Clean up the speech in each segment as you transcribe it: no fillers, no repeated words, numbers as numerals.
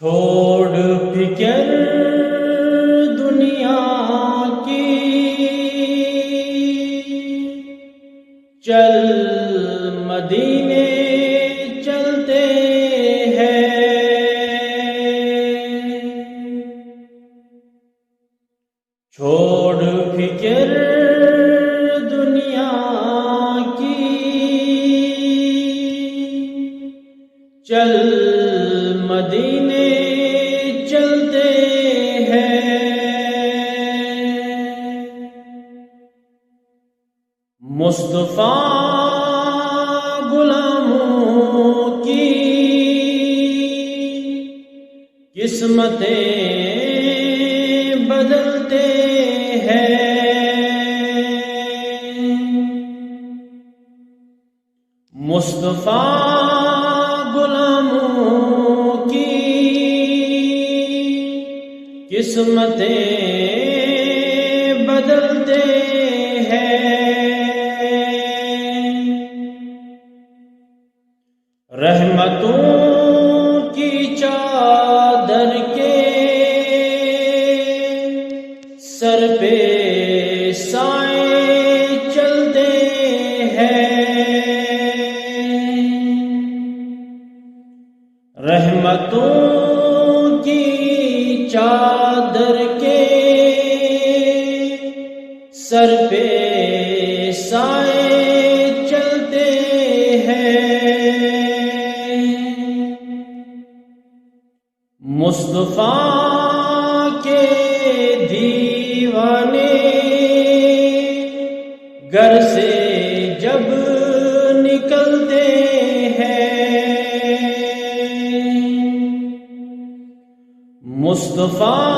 چھوڑ فکر دنیا کی، چل مدینے چلتے ہیں۔ چھوڑ فکر دنیا کی، چل مدینے چلتے ہیں۔ مصطفیٰ غلاموں کی قسمتیں بدلتے ہیں۔ مصطفیٰ غلاموں کی قسمتیں بدلتے ہیں۔ رحمتوں کی چادر کے سر پہ سائے چلتے ہیں۔ رحمتوں کی چادر کے سر پہ سائے چلتے ہیں۔ مصطفیٰ کے دیوانے گھر سے جب نکلتے ہیں۔ مصطفیٰ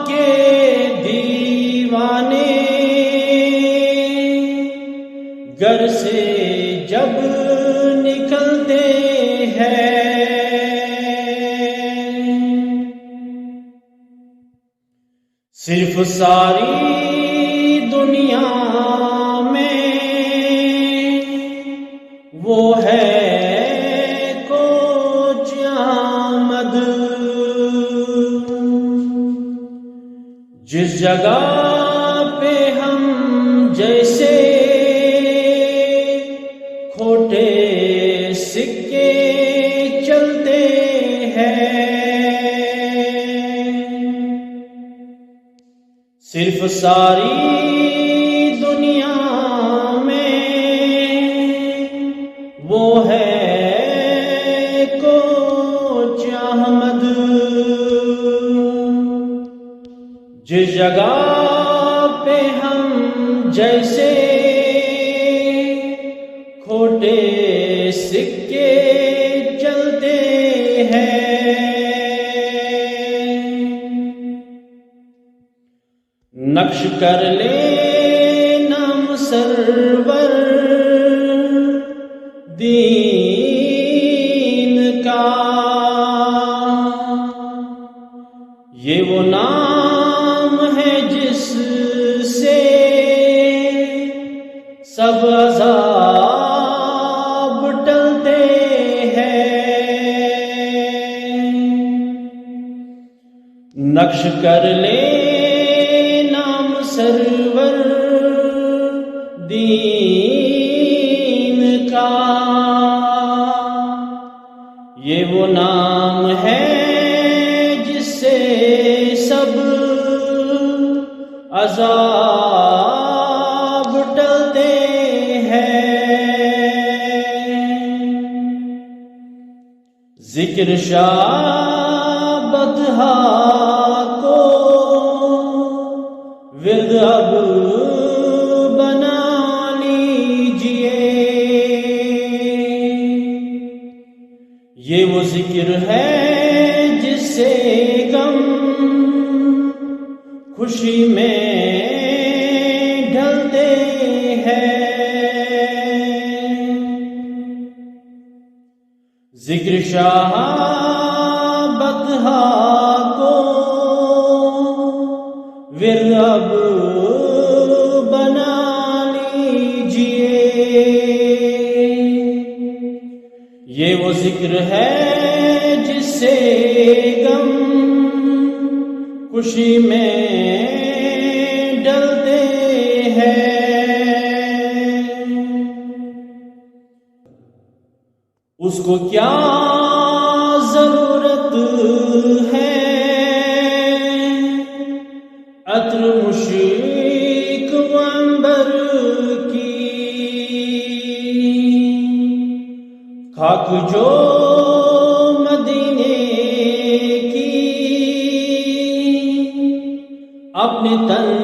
کے دیوانے گھر سے جب نکلتے ہیں۔ صرف ساری دنیا میں وہ ہے کوچ احمد، جس جگہ پہ ہم جیسے کھوٹے سکے چلتے ہیں۔ صرف ساری دنیا میں وہ ہے کوچ احمد، جس جگہ پہ ہم جیسے کھوٹے سکے چلتے ہیں۔ نقش کر لے نام سرور دین کا، یہ وہ نام ہے جس سے سب عذاب ٹلتے ہیں۔ نقش کر لے نام سرور دین کا، یہ وہ نام ہے جس سے سب عذاب ٹلتے ہیں۔ ذکر شاہ بدھا کو ورد اب بنا لیجئے، یہ وہ ذکر ہے جس سے غم خوشی میں ڈھلتے ہیں۔ ذکر شاہ بدھا کو ورد اب بنا لیجئے، یہ وہ ذکر ہے جس سے غم خوشی میں ڈلتے ہیں، اس کو کیا ضرورت ہے عطر مشک و عنبر کی، خاک جو مدینے کی اپنے تن